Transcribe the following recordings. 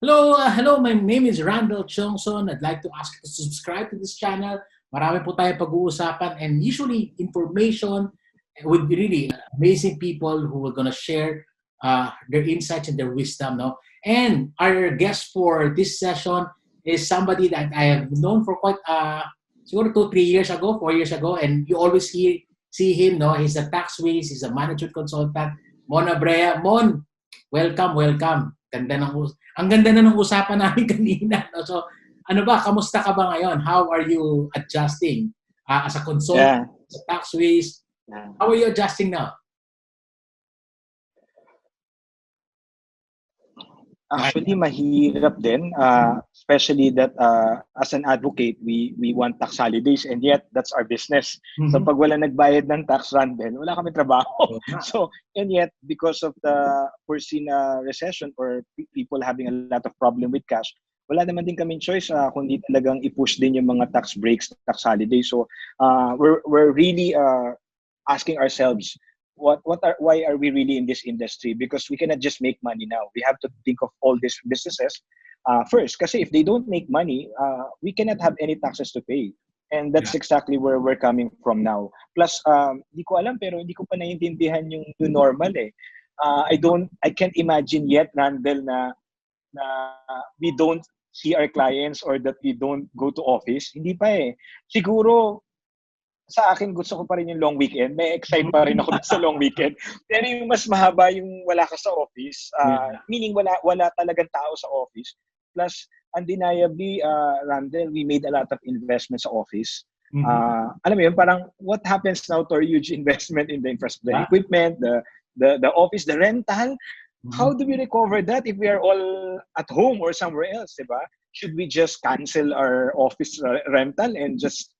Hello. My name is Randall Chongson. I'd like to ask you to subscribe to this channel. Marami po tayo pag-uusapan and usually information with really amazing people who are gonna share their insights and their wisdom, no? And our guest for this session is somebody that I have known for quite siguro 2, 3 years ago, 4 years ago, and you always see him, no? He's a tax whiz, he's a management consultant, Mon Abrea. Mon, welcome. Ang ganda na ng usapan namin kanina. No? So, ano ba, kamusta ka ba ngayon? How are you adjusting as a consultant, Yeah. as a tax whiz? Yeah. How are you adjusting now? Actually, mahirap din, especially that as an advocate, we want tax holidays and yet that's our business. So pag wala nagbayad ng tax run din, wala kami trabaho. So, and yet, because of the foreseen recession or people having a lot of problem with cash, wala naman din kaming choice kundi talagang i-push din yung mga tax breaks, tax holidays. So, we're really asking ourselves, why are we really in this industry? Because we cannot just make money now. We have to think of all these businesses first. Kasi if they don't make money, we cannot have any taxes to pay. And that's exactly where we're coming from now. Plus, di ko alam pero hindi ko pa naiintindihan yung new normal eh. I can't imagine yet, Randall, na we don't see our clients or that we don't go to office. Hindi pa eh. Siguro sa akin, gusto ko pa rin yung long weekend. May excite pa rin ako sa long weekend. Pero yung mas mahaba yung wala ka sa office, meaning wala talagang tao sa office. Plus, undeniably, Randall, we made a lot of investments sa office. Alam mo yun, parang what happens now to our huge investment in the infrastructure, the equipment, the office, the rental? How do we recover that if we are all at home or somewhere else, diba? Should we just cancel our office rental and just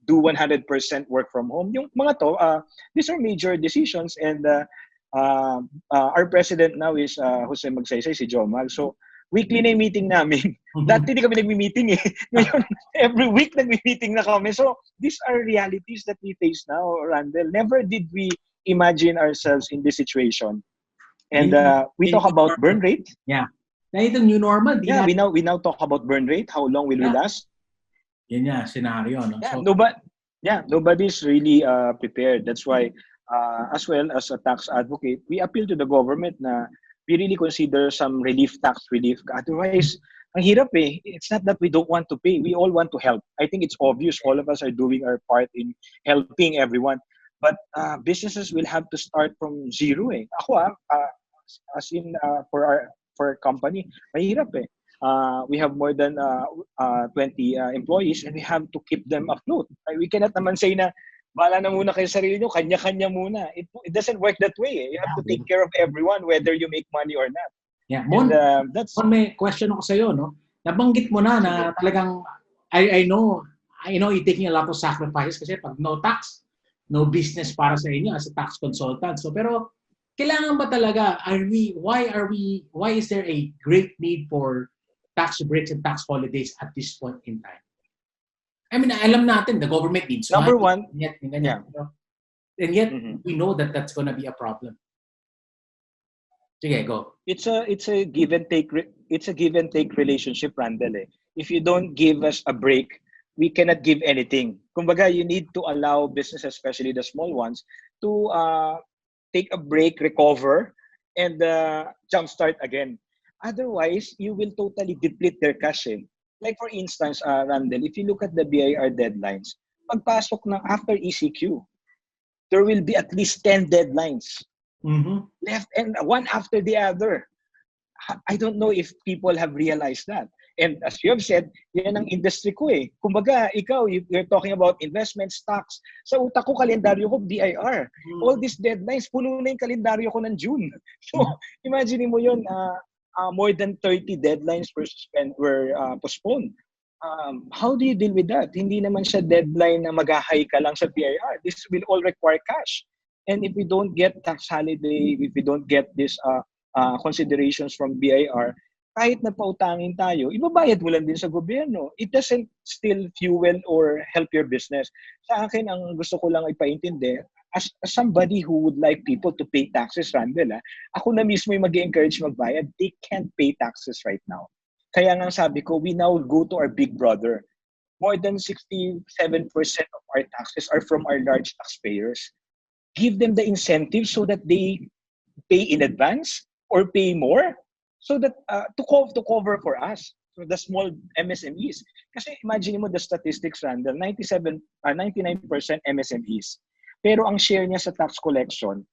do 100% work from home? Yung mga to, these are major decisions and our president now is Jose Magsaysay, si Jomal. So, weekly na yung meeting namin. Dati di kami nagmi-meeting eh. Ngayon, every week nagmi-meeting na kami. So, these are realities that we face now, Randall. Never did we imagine ourselves in this situation. And we talk about burn rate. Yeah. Na ito new normal. Yeah, we now talk about burn rate. How long will we last? Yan yan, scenario. No? Yeah, nobody's really prepared. That's why, as well as a tax advocate, we appeal to the government na we really consider some tax relief. Otherwise, ang hirap eh. It's not that we don't want to pay. We all want to help. I think it's obvious all of us are doing our part in helping everyone. But businesses will have to start from zero eh. Ako as in for our company, mahirap eh. We have more than 20 employees and we have to keep them afloat. We cannot naman say na bahala na muna kayo sa sarili nyo, kanya-kanya muna. It doesn't work that way. You have to take care of everyone whether you make money or not. Yeah, Mon, may question ako sa iyo, no? Nabanggit mo na talagang I know you're taking a lot of sacrifices kasi pag no tax, no business para sa inyo as a tax consultant. So pero kailangan ba talaga why is there a great need for tax breaks and tax holidays at this point in time? I mean, alam natin the government needs number money, one, and yet we know that that's going to be a problem. Sige, go. It's a give and take. It's a give and take relationship, Randall. Eh. If you don't give us a break, we cannot give anything. Kumbaga, you need to allow businesses, especially the small ones, to take a break, recover, and jumpstart again. Otherwise, you will totally deplete their cash. Eh. Like for instance, Randall, if you look at the BIR deadlines, pagpasok ng after ECQ, there will be at least 10 deadlines left and one after the other. I don't know if people have realized that. And as you have said, yan ang industry ko eh. Kumbaga, ikaw, you're talking about investment stocks. Sa utak ko, kalendaryo ko, BIR. All these deadlines, puno na yung kalendaryo ko ng June. So, imagine mo yun, more than 30 deadlines were postponed. How do you deal with that? Hindi naman siya deadline na mag-high ka lang sa BIR. This will all require cash. And if we don't get tax holiday, if we don't get this considerations from BIR, kahit nagpautangin tayo, ibabayad mo lang din sa gobyerno. It doesn't still fuel or help your business. Sa akin, ang gusto ko lang ipaintindi, as somebody who would like people to pay taxes, Randall, ako na mismo yung mag-encourage magbayad, they can't pay taxes right now. Kaya nga sabi ko, we now go to our big brother. More than 67% of our taxes are from our large taxpayers. Give them the incentive so that they pay in advance or pay more so that to cover for us, so the small MSMEs. Kasi imagine mo the statistics, Randall, 99% MSMEs. Pero ang share niya sa tax collection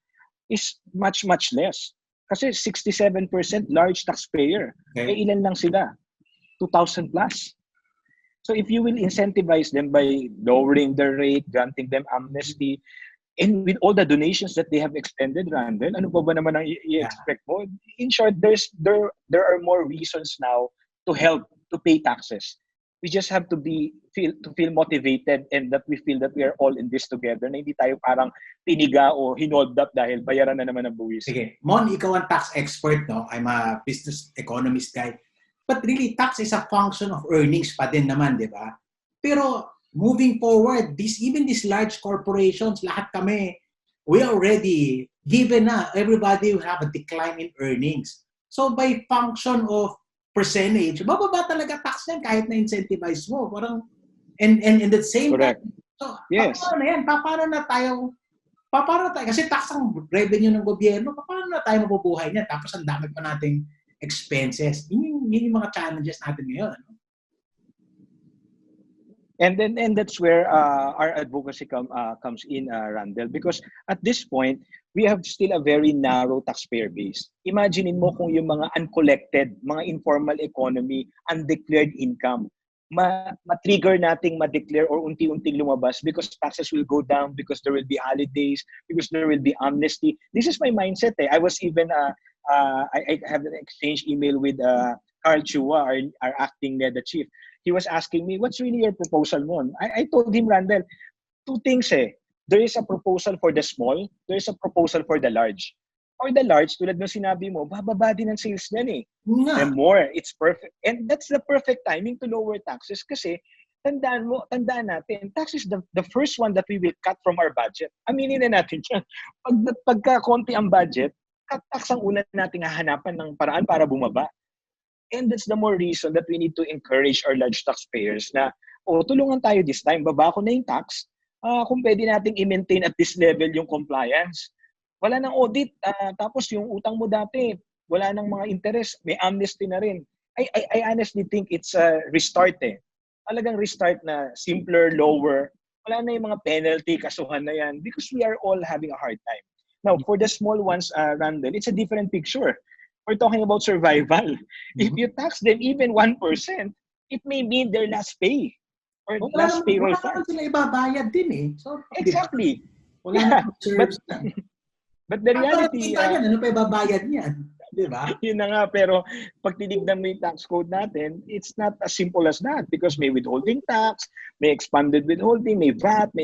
is much, much less. Kasi 67% large taxpayer. Okay. Ilan lang sila? 2,000 plus. So if you will incentivize them by lowering their rate, granting them amnesty, and with all the donations that they have extended, Randall, ano pa ba naman ang i-expect mo? In short, there are more reasons now to help, to pay taxes. We just have to feel motivated and that we feel that we are all in this together, na hindi tayo parang piniga o hinold up dahil bayaran na naman ang buwis. Sige. Mon, ikaw ang tax expert, no? I'm a business economist guy. But really, tax is a function of earnings pa din naman, di ba? Pero moving forward, even these large corporations, lahat kami, we already given na everybody will have a decline in earnings. So by function of percentage, bababa talaga tax yan kahit na incentivize mo. Parang, and at the same Correct. time, so Yes. paano na yan? Paano na tayo, kasi tax ang revenue ng gobyerno, paano na tayo mabubuhay niyan? Tapos ang dami pa nating expenses. Yun yung mga challenges natin ngayon. Ano? And that's where our advocacy comes in, Randall, because at this point we have still a very narrow taxpayer base. Imagine mo kung yung mga uncollected, mga informal economy, undeclared income, ma-trigger nating ma-declare or unti-unting lumabas because taxes will go down, because there will be holidays, because there will be amnesty. This is my mindset. I was even I have an exchange email with Carl Chua, our acting the chief. He was asking me, what's really your proposal, Mon? I told him, Randall, two things There is a proposal for the small, there is a proposal for the large. For the large, tulad ng sinabi mo, bababa din ang sales niyan The more, it's perfect. And that's the perfect timing to lower taxes kasi tandaan natin, tax is the first one that we will cut from our budget. Aminin na natin yan. Pagka konti ang budget, tax ang una nating hahanapan ng paraan para bumaba. And that's the more reason that we need to encourage our large taxpayers na, tulungan tayo this time, baba ko na yung tax, kung pwede nating i-maintain at this level yung compliance. Wala nang audit, tapos yung utang mo dati, wala nang mga interest, may amnesty na rin. I honestly think it's a restart Talagang restart na simpler, lower, wala na yung mga penalty, kasuhan na yan, because we are all having a hard time. Now, for the small ones, Randall, it's a different picture. We're talking about survival. Mm-hmm. If you tax them even 1%, it may mean their last pay or last payroll fund. Wala sila ibabayad din So, exactly. Wala but the reality... ano pa ibabayad niyan? Di ba? Yun na nga, pero pag tinignan mo yung tax code natin, it's not as simple as that because may withholding tax, may expanded withholding, may VAT,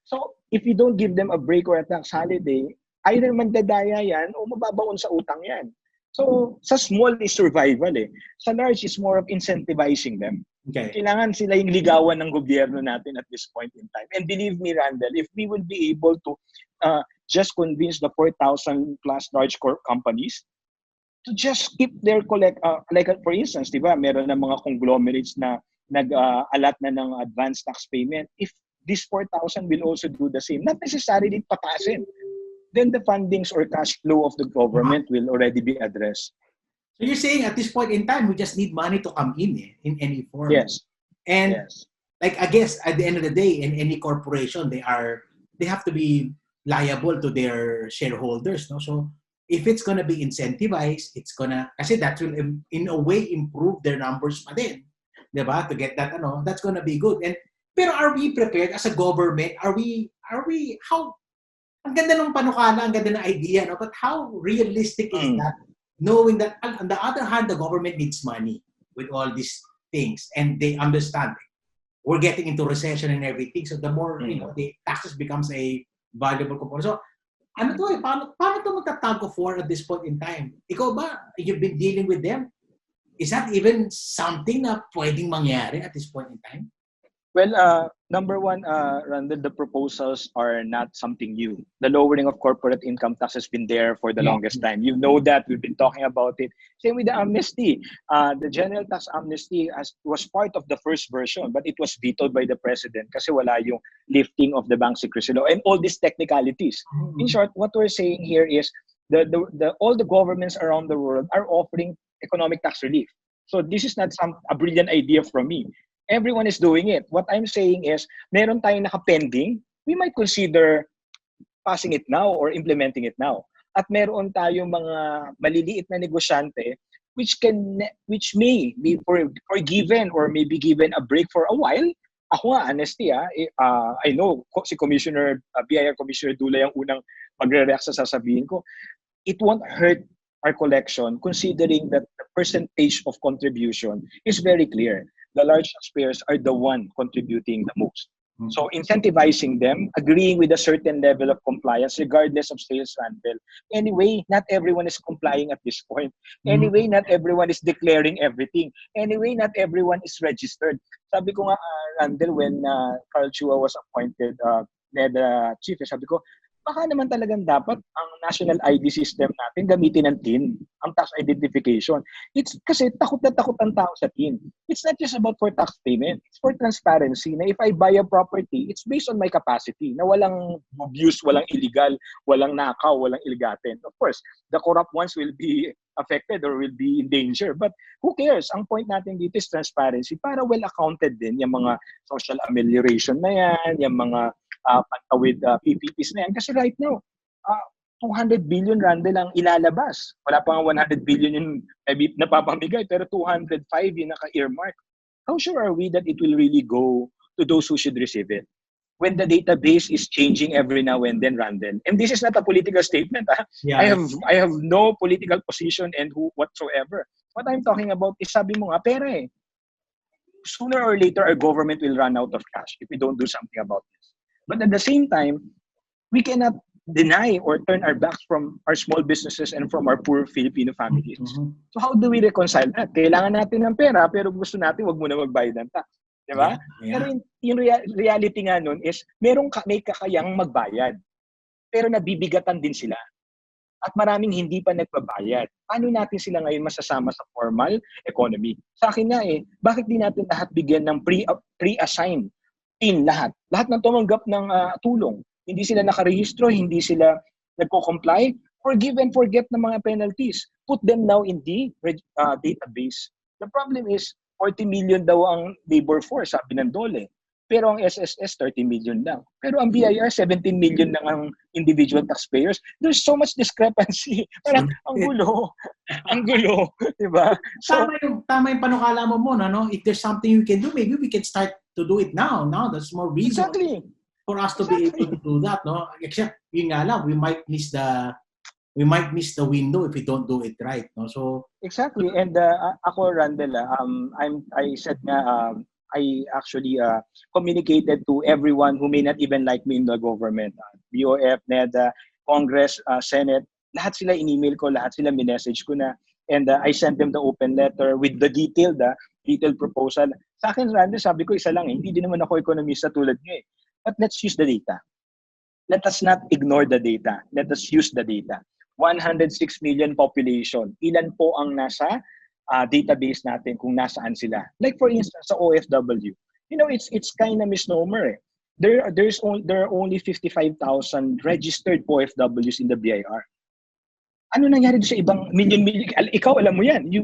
So, if you don't give them a break or a tax holiday, either mandadaya yan o mababaon sa utang yan. So, sa small is survival Sa large is more of incentivizing them. Okay. Kailangan sila yung ligawan ng gobyerno natin at this point in time. And believe me, Randall, if we will be able to just convince the 4,000 plus large companies to just keep their like for instance, di ba, meron na mga conglomerates na nag-alat na ng advance tax payment. If this 4,000 will also do the same, not necessarily pataasin, then the fundings or cash flow of the government will already be addressed. So you're saying at this point in time, we just need money to come in any form. Yes. And like I guess at the end of the day, in any corporation, they have to be liable to their shareholders. No? So if it's gonna be incentivized, kasi that will in a way improve their numbers pa din. Diba? To get that, that's gonna be good. Pero are we prepared as a government? Are we how ang ganda ng panukala, ang ganda ng idea, but how realistic is that? Knowing that, on the other hand, the government needs money with all these things, and they understand we're getting into recession and everything. So the more, the taxes becomes a valuable component. So, paano to magtatago for at this point in time? Ikaw ba, you've been dealing with them? is that even something na pwedeng mangyari at this point in time? Well, number one, Randall, the proposals are not something new. The lowering of corporate income tax has been there for the longest time. You know that. We've been talking about it. Same with the amnesty. The general tax amnesty was part of the first version, but it was vetoed by the president kasi wala yung lifting of the bank secrecy law and all these technicalities. In short, what we're saying here is all the governments around the world are offering economic tax relief. So this is not a brilliant idea from me. Everyone is doing it. What I'm saying is, meron tayong nakapending, we might consider passing it now or implementing it now. At meron tayong mga maliliit na negosyante which may be forgiven or may be given a break for a while. Ako nga, honestly, I know si Commissioner, BIR Commissioner Dula yung unang magre-react sa sasabihin ko. It won't hurt our collection considering that the percentage of contribution is very clear. The large taxpayers are the one contributing the most. So incentivizing them, agreeing with a certain level of compliance regardless of sales Randall. Anyway, not everyone is complying at this point. Anyway, not everyone is declaring everything. Anyway, not everyone is registered. Sabi ko nga, Randall, when Carl Chua was appointed NEDA chief, sabi ko, baka naman talagang dapat ang national ID system natin gamitin ng TIN, ang tax identification. It's kasi takot na takot ang tao sa TIN. It's not just about for tax payment. It's for transparency na if I buy a property, it's based on my capacity na walang abuse, walang illegal, walang nakaw, walang ilgatin. Of course, the corrupt ones will be affected or will be in danger. But who cares? Ang point natin dito is transparency para well accounted din yung mga social amelioration na yan, yung mga pantawid PPPs na yan. Kasi right now, 200 billion Randall ang ilalabas. Wala pa nga 100 billion yung napapamigay, pero 205 yung naka-earmark. How sure are we that it will really go to those who should receive it? When the database is changing every now and then, Randall. And this is not a political statement. Yeah, I have no political position and whatsoever. What I'm talking about is sabi mo nga, pera eh. Sooner or later, our government will run out of cash if we don't do something about this. But at the same time, we cannot deny or turn our backs from our small businesses and from our poor Filipino families. So how do we reconcile that? Kailangan natin ng pera pero gusto natin wag muna magbayad ng tax. Diba? Yeah. Pero yung reality nga nun is may kakayang magbayad. Pero nabibigatan din sila. At maraming hindi pa nagbabayad. Paano natin sila ngayon masasama sa formal economy? Sa akin nga bakit di natin lahat bigyan ng pre-assigned TIN lahat? Lahat ng tumanggap ng tulong. Hindi sila nakarehistro, hindi sila nagko-comply, forgive and forget ng mga penalties. Put them now in the database. The problem is, 40 million daw ang labor force, sabi ng DOLE. Pero ang SSS, 30 million lang. Pero ang BIR, 17 million lang ang individual taxpayers. There's so much discrepancy. Parang ang gulo. Ang gulo. Diba? So, tama yung panukala mo, no? If there's something we can do, maybe we can start to do it now. Now, that's more reason for us to be able to do that, no? Except, yun nga lang, we might miss the window if we don't do it right, no? So exactly. And ako, Randall, I said nga, I actually communicated to everyone who may not even like me in the government, BOF, NEDA, Congress, Senate, lahat sila in-email ko, lahat sila minessage ko na, and I sent them the open letter with the detailed proposal. Sa akin, Randall, sabi ko isa lang hindi din naman ako ekonomista tulad niyo But let's use the data. Let us not ignore the data. Let us use the data. 106 million population. Ilan po ang nasa database natin kung nasaan sila? Like for instance, sa OFW. It's kind of misnomer. There are only 55,000 registered OFWs in the BIR. Ano nangyari sa ibang million? Ikaw, alam mo yan. You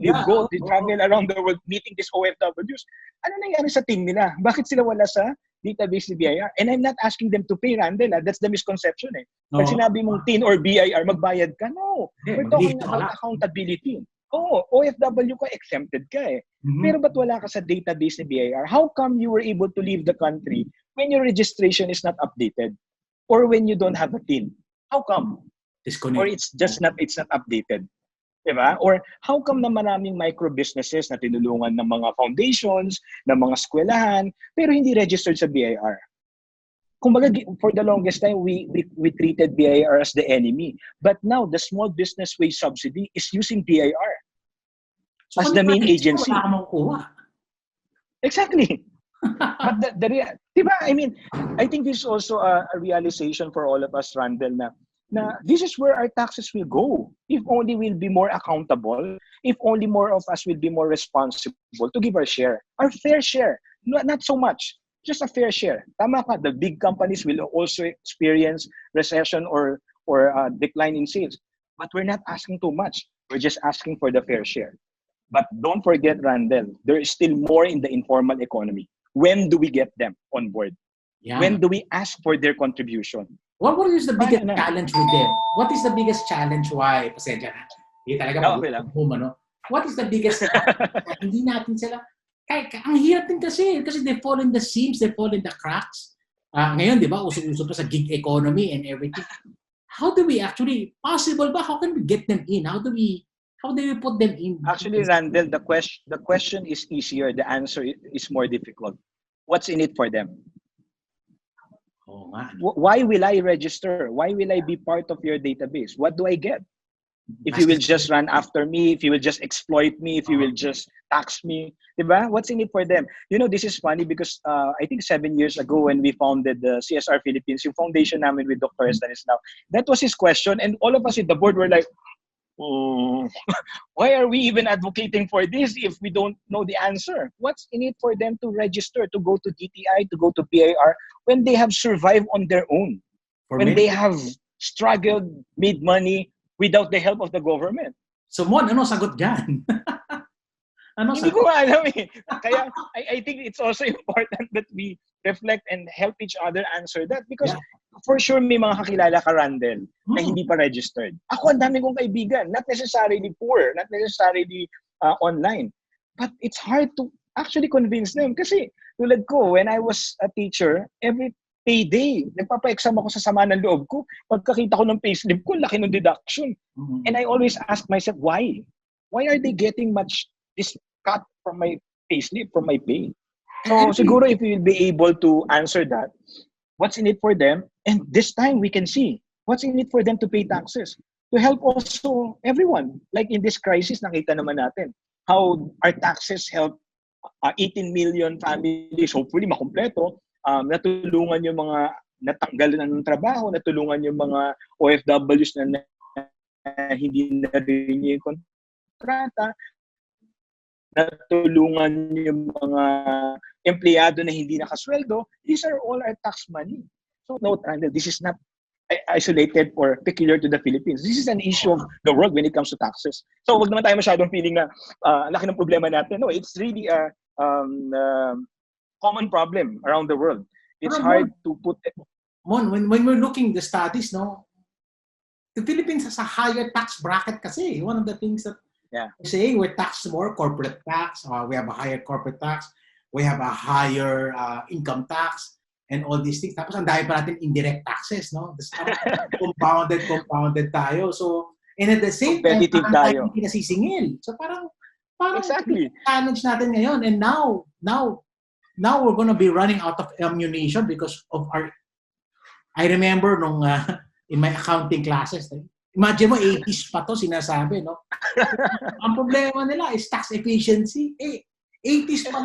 travel around the world meeting these OFWs. Ano nangyari sa team nila? Bakit sila wala sa database ni BIR? And I'm not asking them to pay, Randall. That's the misconception Pag sinabi mong TIN or BIR, magbayad ka. No. We're talking about accountability. OFW ka, exempted ka Pero ba't wala ka sa database ni BIR? How come you were able to leave the country when your registration is not updated? Or when you don't have a TIN? How come? Or it's not updated. Diba? Or how come na maraming micro-businesses na tinulungan ng mga foundations, ng mga eskwelahan, pero hindi registered sa BIR? Kumbaga, for the longest time, we treated BIR as the enemy. But now, the small business wage subsidy is using BIR. So, as the main wala agency. ka makukuha. Exactly. But diba, I mean, I think this is also a realization for all of us, Randall, na this is where our taxes will go. If only we'll be more accountable, if only more of us will be more responsible to give our share, our fair share. Not so much, just a fair share. Tama ka, the big companies will also experience recession or decline in sales. But we're not asking too much. We're just asking for the fair share. But don't forget, Randall, there is still more in the informal economy. When do we get them on board? Yeah. When do we ask for their contribution? What is the biggest challenge with them? What is the biggest challenge? Why? Pasensya na. Hindi talaga ano? What is the biggest challenge? Hindi natin sila. Ang hirap din kasi they fall in the seams, they fall in the cracks. Ngayon, di ba, uso-uso pa sa gig economy and everything. How do we actually, possible ba? How can we get them in? How do we put them in? Actually, Randall, the question is easier. The answer is more difficult. What's in it for them? Oh, man. Why will I register? Why will I be part of your database? What do I get? If you will just run after me, if you will just exploit me, if you will just tax me, diba? What's in it for them? You know, this is funny because I think 7 years ago when we founded the CSR Philippines, yung foundation namin with Dr. Stanislaw, that was his question, and all of us in the board were like, oh, why are we even advocating for this if we don't know the answer? What's in it for them to register, to go to DTI, to go to BIR, when they have survived on their own, when they have struggled, made money without the help of the government? So, Mon, ano sagot dyan? Hindi ko alam eh. Kaya, I think it's also important that we reflect and help each other answer that because for sure may mga kakilala ka, Randall, na hindi pa registered. Ako, ang dami kong kaibigan, not necessarily poor, not necessarily online. But it's hard to actually convince them kasi tulad ko, when I was a teacher, every payday, nagpapa-exam ako sa sama ng loob ko. Pagkakita ko ng payslip ko, laki ng deduction. And I always ask myself, why? Why are they getting this cut from my payslip, from my pay? So siguro if we will be able to answer that, what's in it for them? And this time we can see what's in it for them to pay taxes. To help also everyone. Like in this crisis, nakita naman natin how our taxes help 18 million families, hopefully makumpleto, natulungan yung mga natanggal na ng trabaho, natulungan yung mga OFWs na hindi na rin yung kontrata, natulungan yung mga empleyado na hindi nakasweldo. These are all our tax money. So note, Randall, this is not isolated or peculiar to the Philippines. This is an issue of the world when it comes to taxes. So wag naman tayo masyadong feeling na laki ng problema natin. No, it's really a common problem around the world. It's hard to put it. Mon, when we're looking the studies, no, the Philippines has a higher tax bracket kasi. One of the things that we say, we're taxed more, corporate tax, we have a higher corporate tax, we have a higher income tax, and all these things. Tapos ang dami pa natin indirect taxes, no? Compounded tayo. So, and at the same time, parang tayo hindi nasisingil. So parang exactly challenge natin ngayon. And now we're gonna be running out of ammunition because of our. I remember nung in my accounting classes, imagine mo 80s pa to sinasabi, no? Ang problema nila is tax efficiency. 80s pa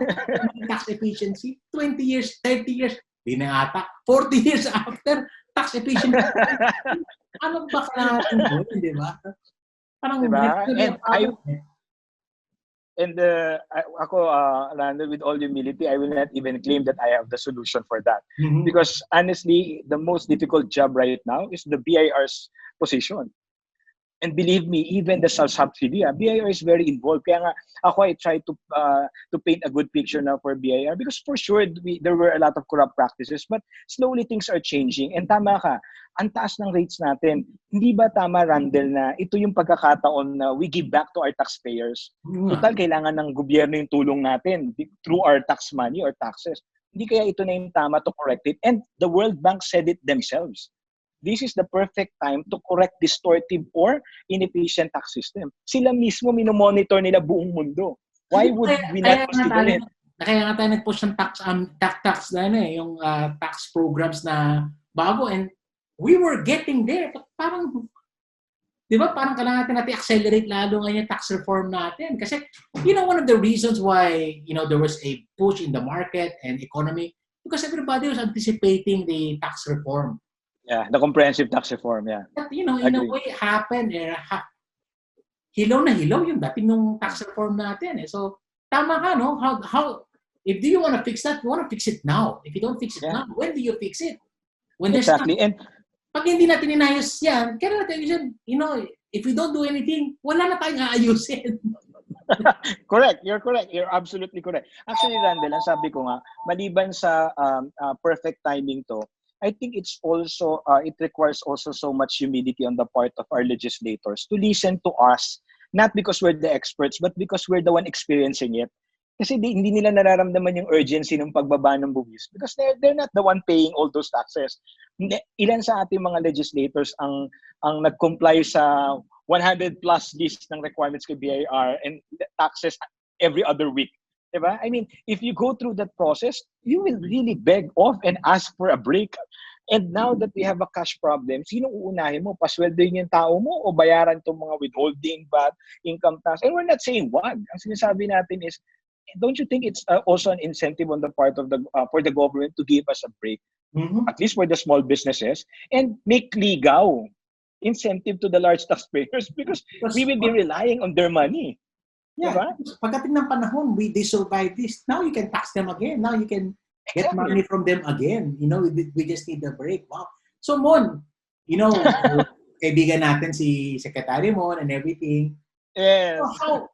tax efficiency. 20 years, 30 years, di na ata. 40 years after, tax efficiency. Ano ba ka natin doon, di ba? Parang diba? Ako, Randall, with all humility, I will not even claim that I have the solution for that. Mm-hmm. Because honestly, the most difficult job right now is the BIR's position. And believe me, even the subsidy, BIR is very involved. Kaya nga, ako, I try to paint a good picture now for BIR because for sure, there were a lot of corrupt practices, but slowly things are changing. And tama ka, ang taas ng rates natin. Hindi ba tama, Randall, na ito yung pagkakataon na we give back to our taxpayers? Total, kailangan ng gobyerno yung tulong natin through our tax money or taxes. Hindi kaya ito na yung tama to correct it? And the World Bank said it themselves. This is the perfect time to correct distortive or inefficient tax system. Sila mismo minomonitor nila buong mundo. Why would we not consider it? Kaya nga tayo nag-push ng tax na yung tax programs na bago, and we were getting there. But parang Di ba parang kailangan natin accelerate lalo ngayon yung tax reform natin. Kasi, one of the reasons why, there was a push in the market and economy, because everybody was anticipating the tax reform. Yeah, the comprehensive tax reform, yeah. But, in a way, it happened, hilaw na hilaw yung dating ng tax reform natin. So, tama ka, no? How, if do you want to fix that, you want to fix it now. If you don't fix it now, when do you fix it? When there's exactly. And pag hindi natin inayos yan, kaya natin ayusin, if we don't do anything, wala na tayong aayusin. Correct. You're correct. You're absolutely correct. Actually, Randall, ang sabi ko nga, maliban sa perfect timing to, I think it's also, it requires also so much humility on the part of our legislators to listen to us, not because we're the experts, but because we're the one experiencing it. Kasi hindi nila nararamdaman yung urgency ng pagbaba ng buwis because they're not the one paying all those taxes. Ilan sa ating mga legislators ang nag-comply sa 100 plus list ng requirements kay BIR and taxes every other week. Diba? I mean, if you go through that process, you will really beg off and ask for a break. And now that we have a cash problem, sino uunahin mo? Pasweldoin yung tao mo o bayaran itong mga withholding, VAT, income tax? And we're not saying wag. Ang sinasabi natin is, don't you think it's also an incentive on the part of for the government to give us a break, at least for the small businesses, and make ligaw incentive to the large taxpayers because we will be relying on their money. Yeah. Diba? Pagdating ng panahon, they survive this. Now you can tax them again. Now you can get money from them again. We just need a break. Wow. So Mon, kaibigan natin si Secretary Mon and everything. Yes. So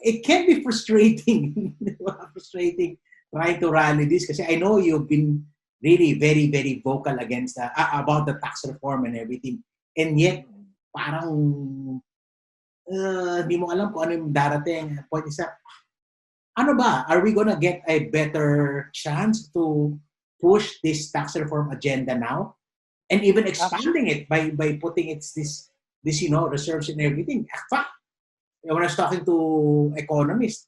it can be frustrating. Frustrating trying to rally this kasi I know you've been really very, very vocal against about the tax reform and everything. And yet, parang hindi mo alam kung ano yung darating. Point is that, ano ba? Are we gonna get a better chance to push this tax reform agenda now? And even expanding it by putting this reserves and everything. In fact, when I was talking to economists,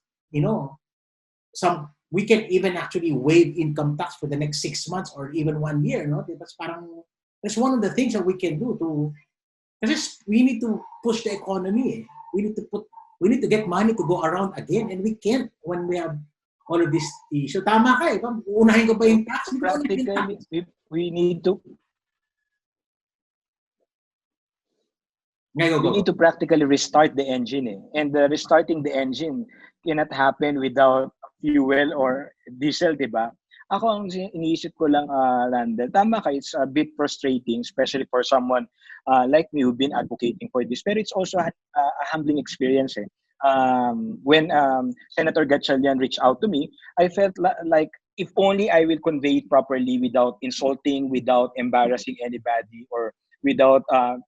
we can even actually waive income tax for the next 6 months or even 1 year. No, that's one of the things that we can do because we need to push the economy. We need to get money to go around again, and we can't when we have all of this issue. Tama ka eh. Unahin ko ba yung tax? We need to. We need to practically restart the engine. And restarting the engine cannot happen without fuel or diesel, diba? Ako ang iniisip ko lang, Randall, tama ka, it's a bit frustrating, especially for someone like me who've been advocating for this. But it's also a humbling experience. When Senator Gatchalian reached out to me, I felt like if only I will convey it properly without insulting, without embarrassing anybody, or without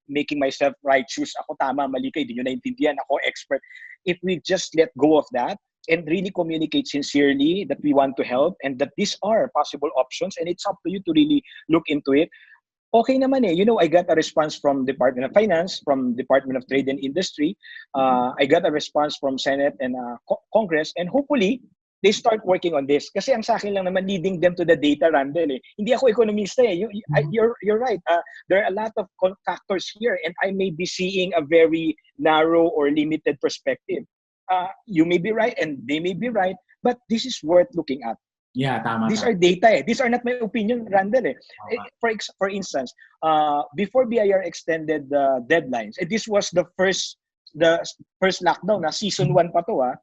making myself righteous, ako tama, mali ka, hindi nyo naintindihan, ako expert. If we just let go of that and really communicate sincerely that we want to help and that these are possible options and it's up to you to really look into it, okay naman eh. I got a response from Department of Finance, from Department of Trade and Industry. I got a response from Senate and Congress, and hopefully, they start working on this. Kasi ang sa akin lang naman, leading them to the data, Randall. Hindi ako ekonomista eh. You're right. There are a lot of factors here, and I may be seeing a very narrow or limited perspective. You may be right, and they may be right, but this is worth looking at. Yeah, tama. These are data eh. These are not my opinion, Randall eh. For instance, before BIR extended the deadlines, and this was the first lockdown, season 1 pa to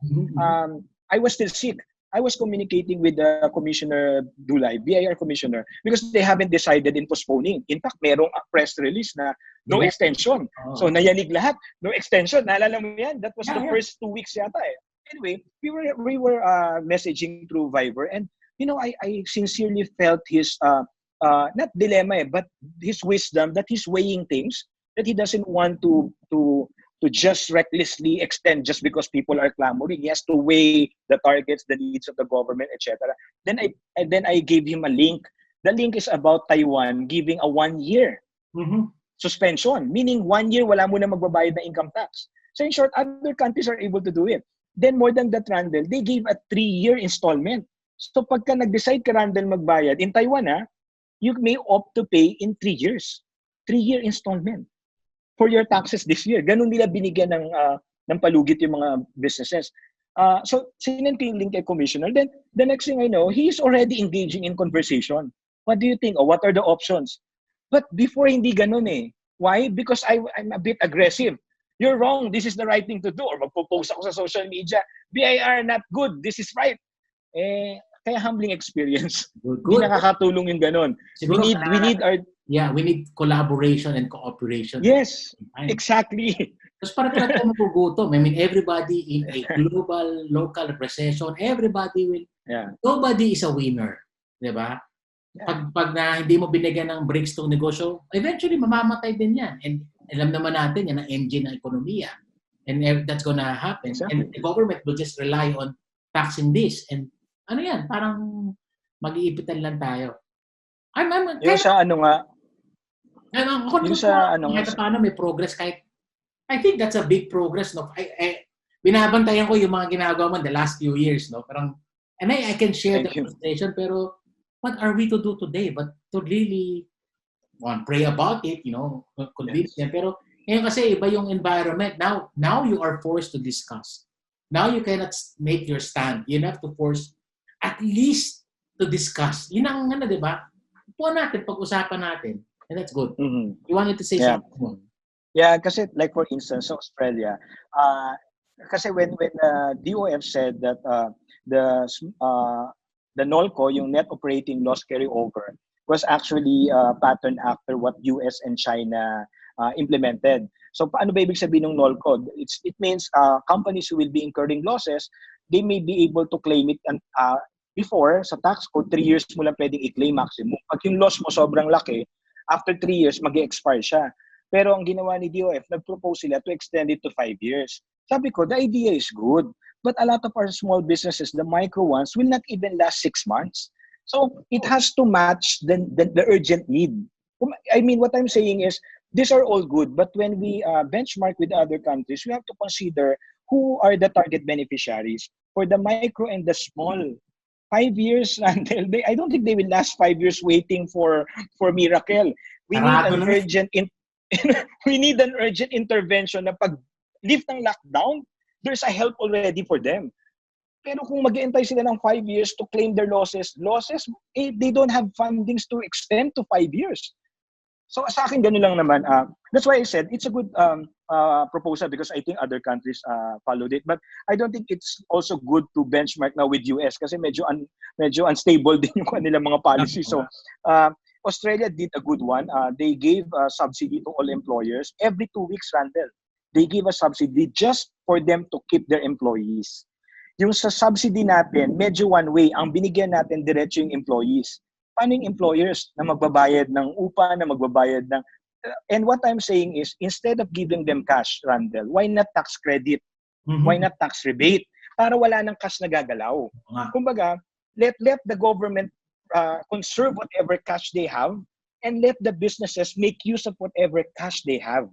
I was still sick. I was communicating with the Commissioner Dulay, BIR Commissioner, because they haven't decided in postponing. In fact, merong press release na no extension. So nayanig lahat, no extension. Naalala mo yan? That was the first 2 weeks yata eh. Anyway, we were messaging through Viber, and I sincerely felt his not dilemma but his wisdom that he's weighing things, that he doesn't want to just recklessly extend just because people are clamoring. He has to weigh the targets, the needs of the government, etc. Then I gave him a link. The link is about Taiwan giving a 1-year suspension, meaning 1 year wala mo na magbabayad na income tax. So in short, other countries are able to do it. Then more than that, Randall, they gave a 3-year installment. So pagka nag-decide ka, Randall, magbayad in Taiwan, you may opt to pay in 3 years. 3-year installment. for your taxes this year. Ganun nila binigyan ng palugit yung mga businesses. So, sinend ko yung link kay Commissioner. Then, the next thing I know, he is already engaging in conversation. What do you think? Or what are the options? But before, hindi ganun eh. Why? Because I'm a bit aggressive. You're wrong. This is the right thing to do. Or magpo-post ako sa social media. BIR, not good. This is right. Kaya humbling experience. Hindi nakakatulong yung ganun. Siguro, we need our... Yeah, we need collaboration and cooperation. Yes, exactly. Tapos para tayo magugutom. I mean, everybody in a global, local recession, everybody will... Yeah. Nobody is a winner. Diba? Yeah. Pag na hindi mo binigyan ng breaks tong negosyo, eventually mamamatay din yan. And alam naman natin, yan ang engine ng ekonomiya. And that's gonna happen. Exactly. And the government will just rely on taxing this. And ano yan, parang mag-iipitan lang tayo. Yung sa ano nga, yung sa ano nga, paano may progress kahit, I think that's a big progress, no? Binabantayan ko yung mga ginagawa mo the last few years, no? Parang, and I can share the frustration, pero what are we to do today? But to really pray about it, you know, convince them. Pero ngayon kasi iba yung environment. Now you are forced to discuss. Now you cannot make your stand. You have to force at least to discuss. Yun ang ano, di ba? Po natin, pag-usapan natin. And that's good. Mm-hmm. You wanted to say something more? Yeah, kasi like for instance, Australia, kasi when DOF said that the NOLCO, yung net operating loss carryover, was actually patterned after what US and China implemented. So paano ba ibig sabihin ng NOLCO? It means companies who will be incurring losses, they may be able to claim it before sa tax code, 3 years mo lang pwedeng i-claim maximum. Pag yung loss mo sobrang laki, after 3 years, mag-expire siya. Pero ang ginawa ni DOF, nag-propose sila to extend it to 5 years. Sabi ko, the idea is good. But a lot of our small businesses, the micro ones, will not even last 6 months. So it has to match the urgent need. I mean, what I'm saying is, these are all good. But when we benchmark with other countries, we have to consider who are the target beneficiaries. For the micro and the small, 5 years until I don't think they will last 5 years waiting for miracle. We need an urgent we need an urgent intervention na pag lift ng lockdown, there's a help already for them. Pero kung mag-iintay sila ng 5 years to claim their losses, they don't have fundings to extend to 5 years. So sa akin ganun lang naman. That's why I said it's a good proposal because I think other countries followed it. But I don't think it's also good to benchmark now with US kasi medyo unstable din yung kanilang mga policy. So Australia did a good one. They gave a subsidy to all employers every 2 weeks, Randall. They give a subsidy just for them to keep their employees. Yung sa subsidy natin, medyo one way. Ang binigyan natin diretso yung employees. Paano yung employers na magbabayad ng upa, na magbabayad ng... And what I'm saying is, instead of giving them cash, Randall, why not tax credit? Mm-hmm. Why not tax rebate? Para wala ng cash na gagalaw. Kumbaga, let the government conserve whatever cash they have and let the businesses make use of whatever cash they have.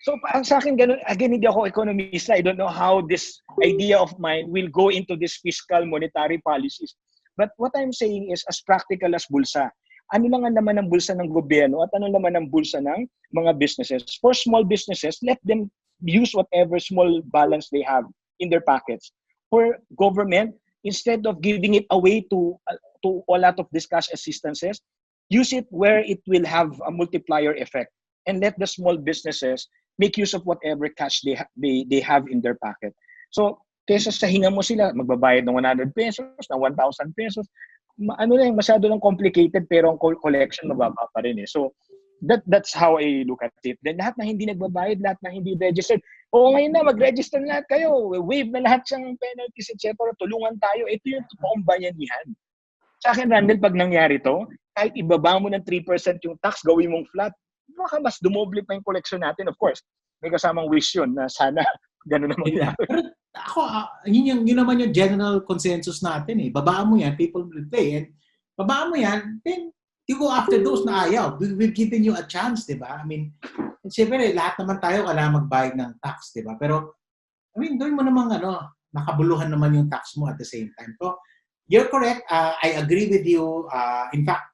So, ang sa akin, ganun, again, hindi ako economista. I don't know how this idea of mine will go into this fiscal monetary policies. But what I'm saying is as practical as bulsa. Ano lang ang naman ng bulsa ng gobyerno at ano naman ang bulsa ng mga businesses. For small businesses, let them use whatever small balance they have in their pockets. For government, instead of giving it away to a lot of these cash assistances, use it where it will have a multiplier effect. And let the small businesses make use of whatever cash they have in their pocket. So, kesa sa hinga mo sila, magbabayad ng 100 pesos, ng 1,000 pesos, ano lang, masyado lang complicated pero ang collection mababa pa rin eh. So, that's how I look at it. Then lahat na hindi nagbabayad, lahat na hindi registered. Oo, ngayon na, mag-register na lahat kayo. Waive na lahat siyang penalties, etc. Tulungan tayo. Ito yung totoong bayanihan. Sa akin, Randall, pag nangyari to, kahit ibaba mo ng 3% yung tax, gawin mong flat, baka mas dumoble pa yung collection natin. Of course, may kasamang wish yun na sana gano'n naman. Yeah. Pero ako, yun naman yung general consensus natin eh. Babaan mo yan, people will pay. And babaan mo yan, then you go after those na ayaw. We've given you a chance, di ba? I mean, siyempre, lahat naman tayo kailangan magbayad ng tax, di ba? Pero, I mean, doon mo namang nakabuluhan naman yung tax mo at the same time. So, you're correct. I agree with you. In fact,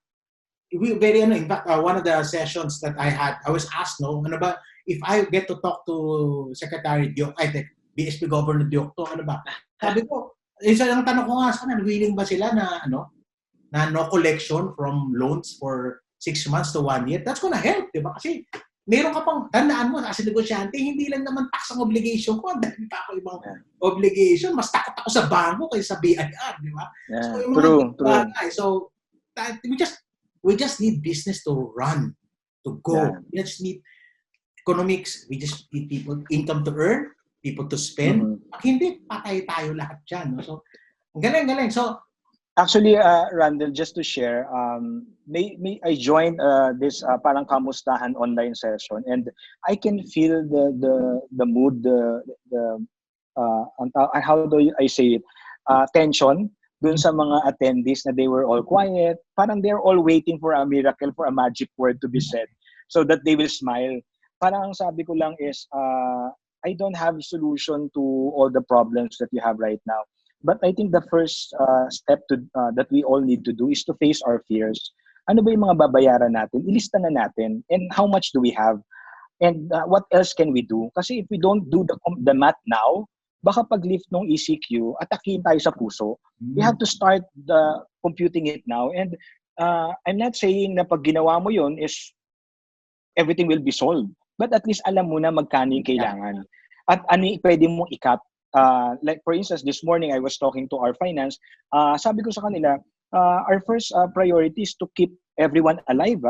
one of the sessions that I had, I was asked, ano ba, if I get to talk to Secretary Diok, BSP Governor Diok to, ano ba? Sabi ko, isa lang tanong ko nga sana, willing ba sila na, na no collection from loans for 6 months to 1 year? That's gonna help, di ba? Kasi meron ka pang, tandaan mo, as a negosyante, hindi lang naman tax ang obligation ko, dahil pa ako ibang obligation, mas takot ako sa bangko kaysa sa BIR, di ba? Yeah, so, yung mga bagay, so, we just need business to run, to go. Yeah. We just need economics, we just need people, income to earn, people to spend. Pag hindi, patay tayo lahat dyan. No? So, galing. So, actually, Randall, just to share, I joined this parang kamustahan online session, and I can feel the mood, how do I say it, tension dun sa mga attendees na they were all quiet. Parang they're all waiting for a miracle, for a magic word to be said, so that they will smile. Parang ang sabi ko lang is, I don't have a solution to all the problems that you have right now. But I think the first step that we all need to do is to face our fears. Ano ba yung mga babayaran natin? Ilista na natin. And how much do we have? And what else can we do? Kasi if we don't do the math now, baka pag-lift ng ECQ, atakin tayo sa puso. We have to start computing it now. And I'm not saying na pag ginawa mo yun is everything will be solved. But at least alam mo na magkano yung kailangan. At ano yung pwede mong i-cut. Like for instance, this morning I was talking to our finance. Sabi ko sa kanila, our first priority is to keep everyone alive.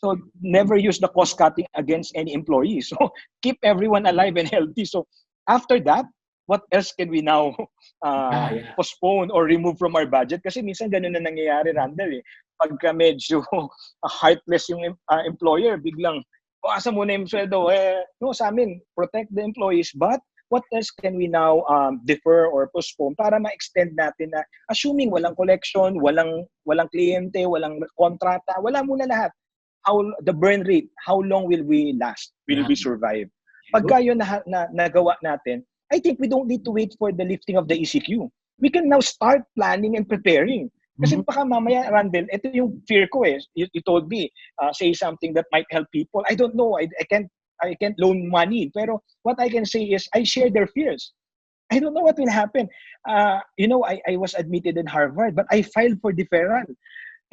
So never use the cost cutting against any employee. So keep everyone alive and healthy. So after that, what else can we now postpone or remove from our budget? Kasi minsan ganun na nangyayari, Randall. Pagka medyo heartless yung employer, biglang asa muna yung sweldo. No, sa amin, protect the employees, but what else can we now defer or postpone para ma-extend natin na assuming walang collection, walang kliyente, walang kontrata, wala muna lahat. The burn rate, how long will we last? Will we survive? Pagka yun na nagawa natin, I think we don't need to wait for the lifting of the ECQ. We can now start planning and preparing. Kasi baka mamaya, Randall, ito yung fear ko eh. You told me, say something that might help people. I don't know. I can't loan money. Pero what I can say is I share their fears. I don't know what will happen. I was admitted in Harvard, but I filed for deferral.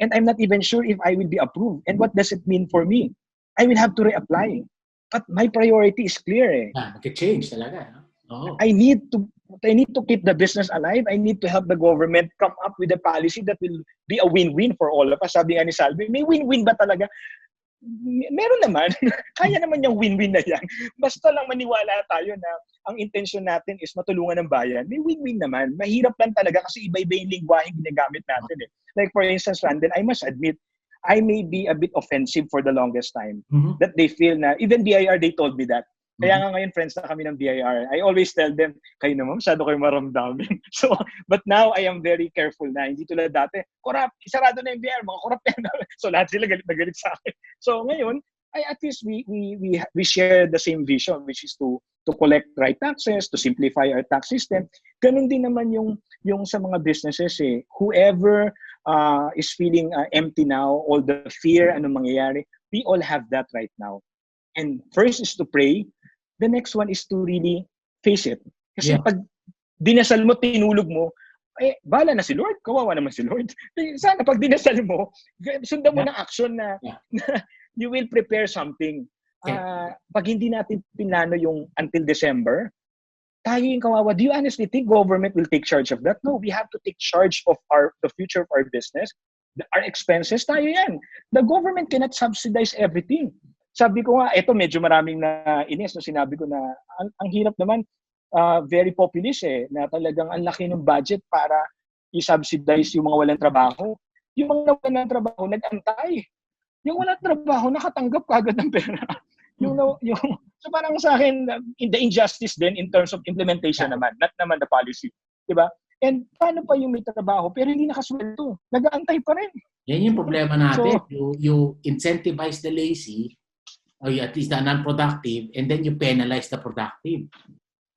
And I'm not even sure if I will be approved. And what does it mean for me? I will have to reapply. But my priority is clear eh. Mag-change talaga. Oh. I need to keep the business alive. I need to help the government come up with a policy that will be a win-win for all of us. Sabi nga ni Salvi, may win-win ba talaga? Meron naman. Kaya naman yung win-win na yan. Basta lang maniwala tayo na ang intention natin is matulungan ng bayan. May win-win naman. Mahirap lang talaga kasi iba-iba yung lingwaheng ginagamit natin eh. Like for instance, Randall, I must admit, I may be a bit offensive for the longest time. That they feel na, even BIR, they told me that. Kaya nga ngayon, friends na kami ng BIR. I always tell them, kayo naman, masyado kayo maramdamin. So, but now, I am very careful na. Hindi tulad dati, corrupt, isarado na yung BIR, mga corrupt yan. So, lahat sila galit na galit sa akin. So, ngayon, at least we share the same vision, which is to collect right taxes, to simplify our tax system. Ganun din naman yung sa mga businesses eh. Whoever is feeling empty now, all the fear, anong mangyayari, we all have that right now. And first is to pray. The next one is to really face it. Kasi pag dinasal mo, tinulog mo, bahala na si Lord. Kawawa naman si Lord. Sana pag dinasal mo, sundan mo ng action na you will prepare something. Pag hindi natin pinano yung until December, tayo yung kawawa. Do you honestly think government will take charge of that? No, we have to take charge of the future of our business. Our expenses, tayo yan. The government cannot subsidize everything. Sabi ko nga, ito medyo maraming na inis no, sinabi ko na ang hirap naman, very populist eh, na talagang ang laki ng budget para i-subsidize yung mga walang trabaho. Yung mga walang trabaho, nag-antay. Yung walang trabaho, nakatanggap kagad ng pera. So parang sa akin, the injustice din in terms of implementation naman, not naman the policy. Diba? And paano pa yung may trabaho pero hindi nakasweldo? Nag-aantay pa rin. Yan yung problema natin. So, you incentivize the lazy, or at least the non-productive, and then you penalize the productive.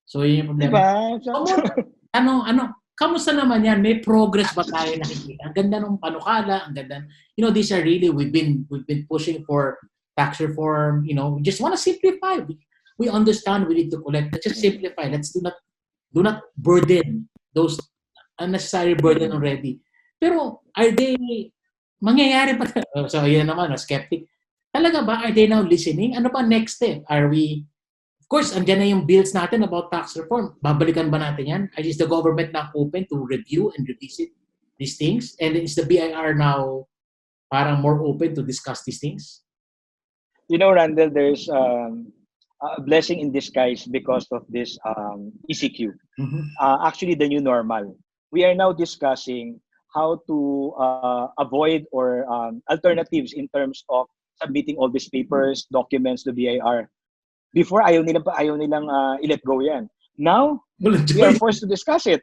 So, yun yung problema. Diba? Kamusta naman yan? May progress ba tayo nakikita? Ang ganda ng panukala, ang ganda. These are really, we've been pushing for tax reform, we just want to simplify. we understand we need to collect. Let's just simplify. Let's do not burden those unnecessary burden already. Pero are they mangyayari pa? So yan naman, skeptic. Talaga ba? Are they now listening? Ano pa next step? Are we, of course, andyan na yung bills natin about tax reform. Babalikan ba natin yan? Is the government now open to review and revisit these things? And is the BIR now parang more open to discuss these things? You know, Randall, there's a blessing in disguise because of this ECQ. Actually, the new normal. We are now discussing how to avoid or alternatives in terms of submitting all these papers, documents to BIR. Before, ayaw nilang i-let go yan. Now, we are forced to discuss it.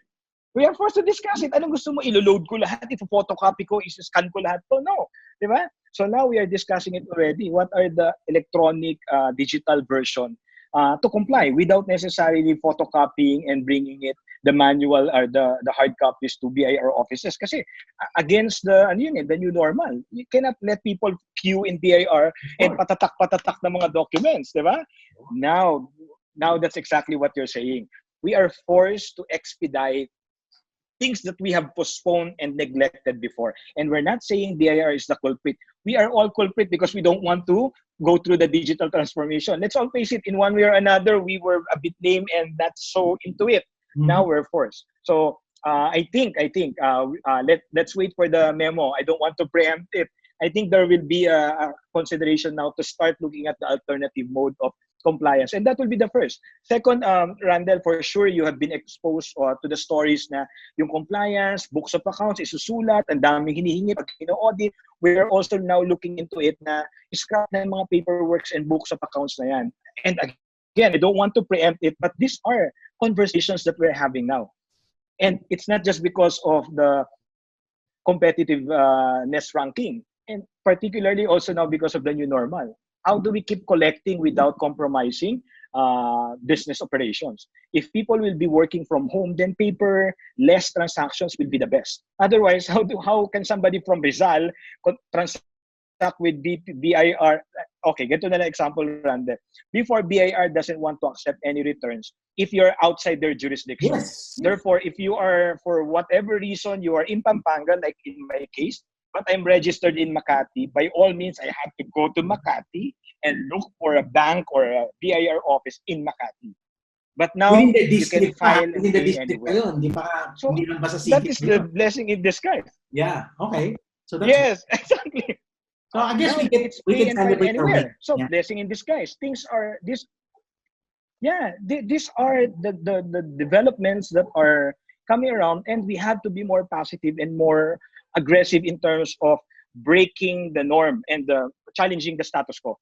We are forced to discuss it. Anong gusto mo? Ilo-load ko lahat? Ipo-photocopy ko? Is-scan ko lahat to? No. Diba? So now we are discussing it already. What are the electronic digital version to comply without necessarily photocopying and bringing it, the manual or the hard copies to BIR offices? Kasi against the new normal. You cannot let people queue in BIR and patatak ng mga documents. Diba? Now that's exactly what you're saying. We are forced to expedite things that we have postponed and neglected before. And we're not saying BIR is the culprit. We are all culprit because we don't want to go through the digital transformation. Let's all face it, in one way or another, we were a bit lame and not so into it. Now we're forced. So I think let's wait for the memo. I don't want to preempt it. I think there will be a consideration now to start looking at the alternative mode of compliance. And that will be the first. Second, Randall, for sure, you have been exposed to the stories na yung compliance, books of accounts, isusulat, ang daming hinihingi pag ino-audit. We're also now looking into it na scrap na yung mga paperworks and books of accounts na yan. And again, I don't want to preempt it, but these are conversations that we're having now. And it's not just because of the competitiveness ranking, and particularly also now because of the new normal. How do we keep collecting without compromising business operations? If people will be working from home, then paper, less transactions will be the best. Otherwise, how can somebody from Rizal transact with BIR? Okay, get to the example, Rande. Before, BIR doesn't want to accept any returns if you're outside their jurisdiction. Yes. Therefore, if you are, for whatever reason, you are in Pampanga, like in my case, but I'm registered in Makati, by all means, I have to go to Makati and look for a bank or a BIR office in Makati. But now, you can file and pay anywhere. So, that is the blessing in disguise. Yeah, okay. So that's yes, exactly. So I guess we can celebrate anywhere. So, blessing in disguise. Things are this. Yeah, these are the developments that are coming around, and we have to be more positive and more aggressive in terms of breaking the norm and challenging the status quo.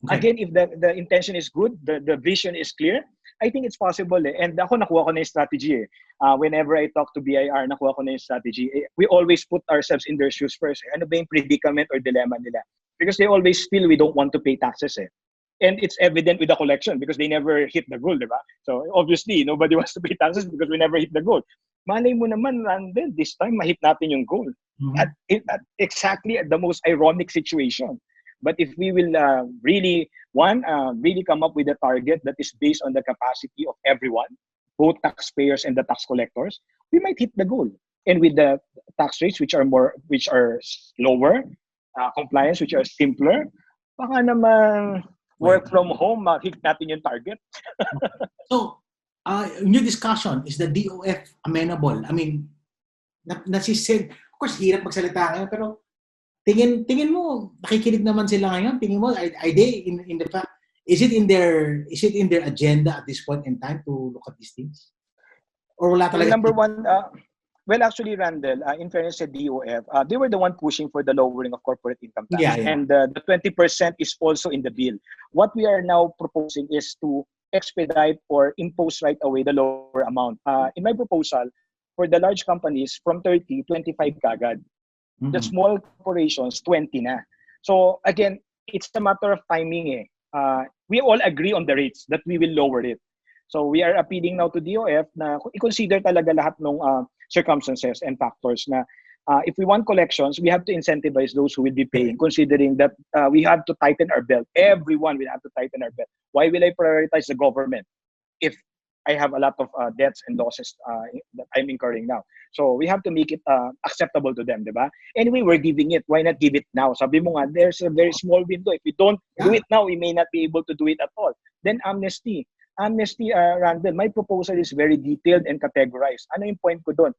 Okay. Again, if the intention is good, the vision is clear, I think it's possible. And ako nakuha ko na yung strategy. Whenever I talk to BIR, nakuha ko na yung strategy. We always put ourselves in their shoes first. Ano ba yung predicament or dilemma nila? Because they always feel we don't want to pay taxes. And it's evident with the collection because they never hit the goal, diba? So obviously, nobody wants to pay taxes because we never hit the goal. Malay mo naman, and then this time, mahit natin yung goal. At exactly at the most ironic situation. But if we will really come up with a target that is based on the capacity of everyone, both taxpayers and the tax collectors, we might hit the goal. And with the tax rates which are lower, compliance which are simpler, baka naman work from home, hit natin yung target. So, new discussion, is the DOF amenable? I mean, nasisid, of course, hirap magsalita ngayon, pero tingin mo, nakikinig naman sila ngayon? Tingin mo, are they in the fact, is it in their agenda at this point in time to look at these things? Or wala talaga? Number one, well, actually, Randall, in fairness to DOF, they were the one pushing for the lowering of corporate income tax. Yeah. And the 20% is also in the bill. What we are now proposing is to expedite or impose right away the lower amount. In my proposal, for the large companies, from 30, 25 kagad. The small corporations, 20 na. So again, it's a matter of timing. We all agree on the rates that we will lower it. So we are appealing now to DOF na i-consider talaga lahat ng circumstances and factors na if we want collections, we have to incentivize those who will be paying, considering that we have to tighten our belt. Everyone will have to tighten our belt. Why will I prioritize the government if I have a lot of debts and losses that I'm incurring now? So we have to make it acceptable to them, diba? Anyway, we're giving it. Why not give it now? Sabi mo nga, there's a very small window. If we don't do it now, we may not be able to do it at all. Then amnesty. Amnesty, Randall, my proposal is very detailed and categorized. Ano yung point ko doon?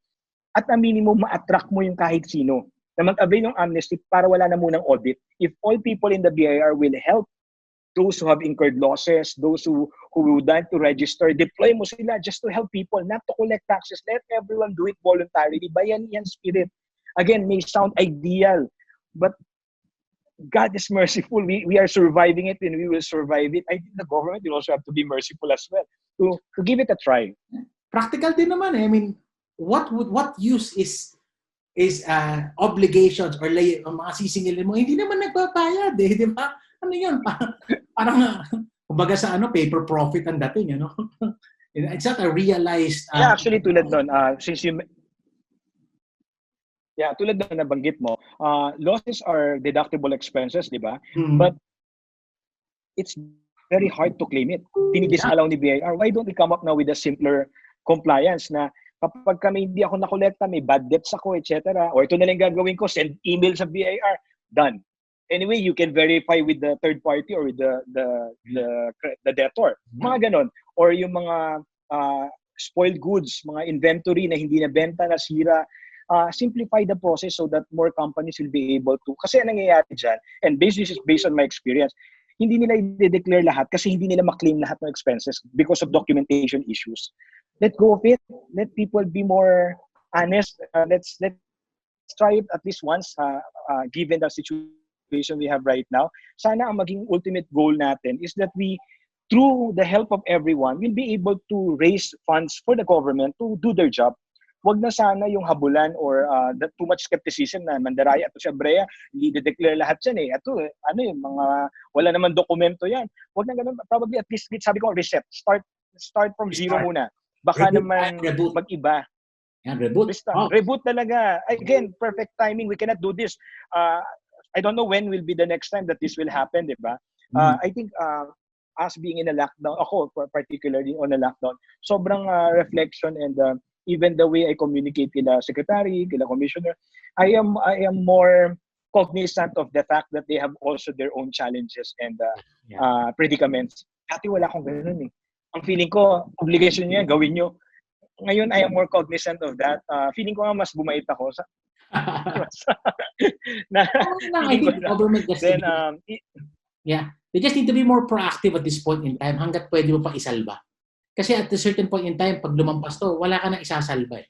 At ang minimum, ma-attract mo yung kahit sino na mag-avail ng amnesty para wala na munang audit. If all people in the BIR will help those who have incurred losses, those who would like to register, deploy mo sila just to help people, not to collect taxes. Let everyone do it voluntarily. Bayanihan spirit. Again, may sound ideal, but God is merciful. We are surviving it and we will survive it. I think the government will also have to be merciful as well to give it a try. Practical din naman eh. I mean, what use is obligations or mga sisingilin mo? Hindi naman nagbabayad eh, di ba? Ano yun? Parang kumbaga sa paper profit ang dating, ano? It's not a realized yeah, actually tulad doon, since you tulad na nabanggit mo, losses are deductible expenses, di ba? Mm-hmm. But it's very hard to claim it. Dinidisallow ni BIR. Why don't we come up now with a simpler compliance na kapag hindi ako nakolekta, may bad debts ako, etc. Or ito na lang gagawin ko, send email sa BIR, done. Anyway, you can verify with the third party or with the debtor. Mga ganon. Or yung mga spoiled goods, mga inventory na hindi nabenta, nasira, simplify the process so that more companies will be able to. Kasi ang nangyayari dyan, and this is based on my experience, hindi nila i-declare lahat kasi hindi nila ma-claim lahat ng expenses because of documentation issues. Let go of it. Let people be more honest. Let's try it at least once, given the situation we have right now. Sana ang maging ultimate goal natin is that we, through the help of everyone, will be able to raise funds for the government to do their job. Wag na sana yung habulan or too much skepticism na Mandaraya at Abrea, hindi de-declare lahat yan eh. Ito, yung mga, wala naman dokumento yan. Wag na ganun. Probably at least, sabi ko, reset. Start from zero muna. Baka naman mag-iba. Yeah, reboot. Reboot talaga. Again, perfect timing. We cannot do this. I don't know when will be the next time that this will happen, di ba? I think us being in a lockdown, ako particularly on a lockdown, sobrang reflection and even the way I communicate kila secretary, kila commissioner, I am more cognizant of the fact that they have also their own challenges and predicaments. Dati wala akong ganun eh. Ang feeling ko, obligation niya, gawin nyo. Ngayon, I am more cognizant of that. Feeling ko nga mas bumait ako sa I think government just they just need to be more proactive at this point in time hanggat pwede mo pa isalba. Kasi at a certain point in time, pag lumampas to, wala ka na isasalba eh.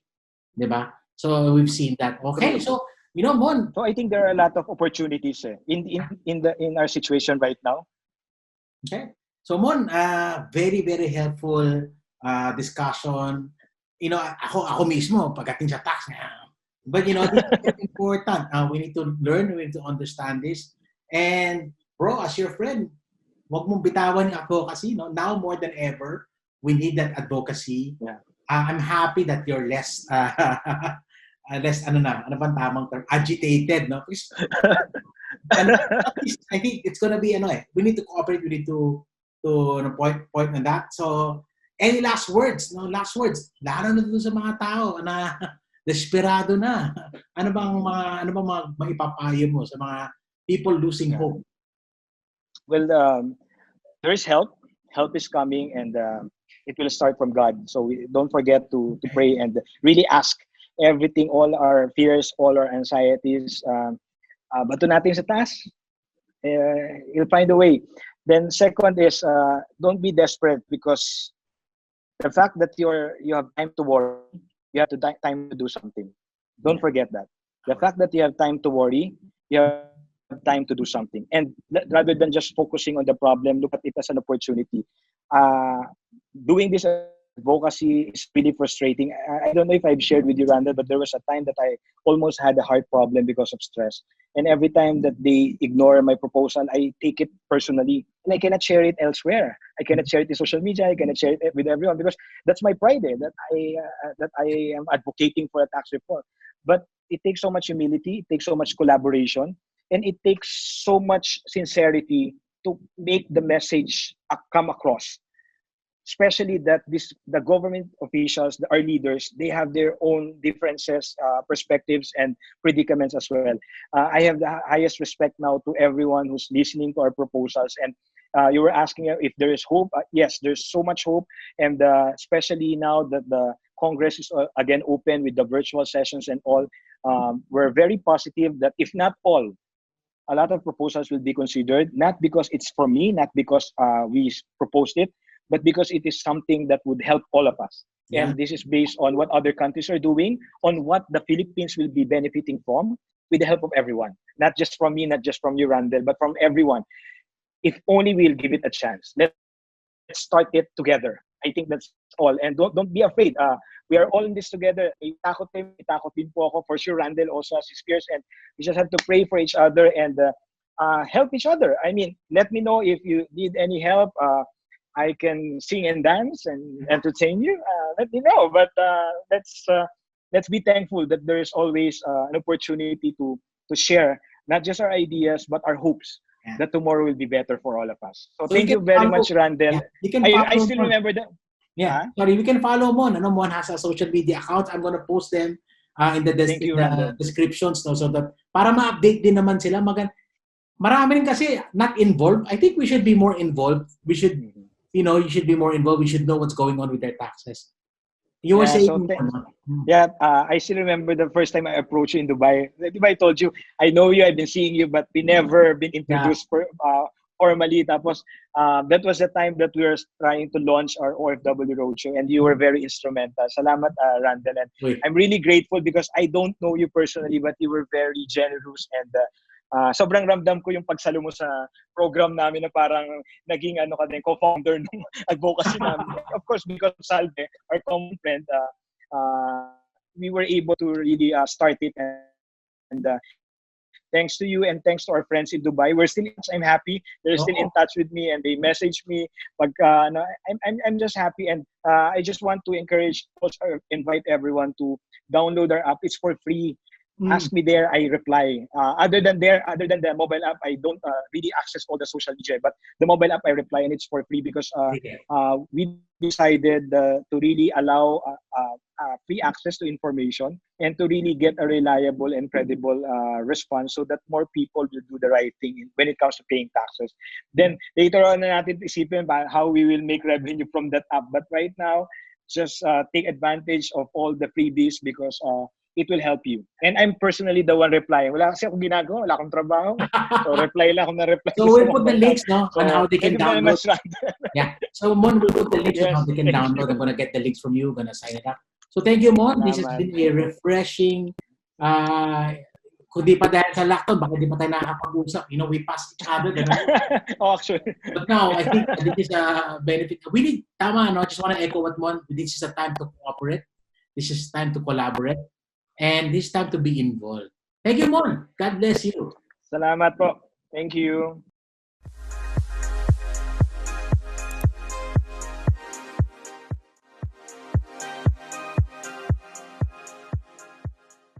Diba? So, we've seen that. Okay, so, Mon. So, I think there are a lot of opportunities in our situation right now. Okay. So, Mon, very, very helpful discussion. Ako mismo, pagdating sa tax, but, it's important. We need to learn, we need to understand this. And, bro, as your friend, wag mong bitawan yung advocacy, no? Now more than ever, we need that advocacy. Yeah. I'm happy that you're less ano bang tamang term? Agitated, no? At least, I think it's gonna be we need to cooperate, we need to point on that. So, any last words? No, last words. Lalo na dun sa mga tao na desperado na. Ano bang maipapayo mo sa mga people losing hope? Well, there is help. Help is coming, and it will start from God. So don't forget to pray and really ask everything, all our fears, all our anxieties. Bato natin sa taas. You'll find a way. Then second is don't be desperate, because the fact that you have time to worry, you have time to do something. Don't forget that. The fact that you have time to worry, you have time to do something. And rather than just focusing on the problem, look at it as an opportunity. Doing this advocacy is really frustrating. I don't know if I've shared with you, Randall, but there was a time that I almost had a heart problem because of stress. And every time that they ignore my proposal, I take it personally. And I cannot share it elsewhere. I cannot share it in social media. I cannot share it with everyone, because that's my pride, that I am advocating for a tax reform. But it takes so much humility, it takes so much collaboration, and it takes so much sincerity to make the message come across. Especially that the government officials, our leaders, they have their own differences, perspectives, and predicaments as well. I have the highest respect now to everyone who's listening to our proposals. And you were asking if there is hope. Yes, there's so much hope, and especially now that the Congress is again open with the virtual sessions and all. We're very positive that if not all, a lot of proposals will be considered, not because it's for me, not because we proposed it, but because it is something that would help all of us. Yeah. And this is based on what other countries are doing, on what the Philippines will be benefiting from, with the help of everyone. Not just from me, not just from you, Randall, but from everyone. If only we'll give it a chance. Let's start it together. I think that's all. And don't be afraid. We are all in this together. May takot din po ako. For sure, Randall also has his fears. And we just have to pray for each other and help each other. I mean, let me know if you need any help. I can sing and dance and entertain you. Let me know. But let's be thankful that there is always an opportunity to share not just our ideas but our hopes that tomorrow will be better for all of us. So thank you very much, Randall. Yeah, you can I still remember that. Yeah, sorry, we can follow Mon. Mon has a social media account. I'm gonna post them in the descriptions, no, so that para ma-update din naman sila. Marami rin kasi not involved. I think we should be more involved. We should, you should be more involved. We should know what's going on with their taxes. You were saying, I still remember the first time I approached you in Dubai. I told you, I know you, I've been seeing you, but we never been introduced formally. Tapos, that was the time that we were trying to launch our OFW Roadshow, and you were very instrumental. Salamat, Randall. And I'm really grateful because I don't know you personally, but you were very generous, and sobrang ramdam ko yung pagsalo mo sa program namin na parang naging co-founder ng advocacy namin. Of course, because of Salve, our common friend, we were able to really start it. And thanks to you and thanks to our friends in Dubai, we're still in touch. I'm happy. They're still in touch with me and they message me. I'm just happy, and I just want to invite everyone to download our app. It's for free. Ask me there, I reply. Other than the mobile app, I don't really access all the social media. But the mobile app, I reply, and it's for free because we decided to really allow free access to information and to really get a reliable and credible response, so that more people will do the right thing when it comes to paying taxes. Then later on, natin isipin how we will make revenue from that app. But right now, just take advantage of all the freebies because it will help you. And I'm personally the one replying. Wala kasi akong ginagawa, wala akong trabaho. So reply lang akong na-reply. So we'll put the links on how they can download. Yeah. So Mon will put the links on how they can download. I'm gonna get the links from you. I'm gonna sign it up. So thank you, Mon. This has been a refreshing. Kung di pa dahil sa lockdown, baka di pa tayo nakakapag-usap. We passed each other. Actually. But now, I think this is a benefit. Really, tama, no? I just want to echo what Mon. This is a time to cooperate. This is time to collaborate. And this time to be involved. Thank you, Mon. God bless you. Salamat po. Thank you.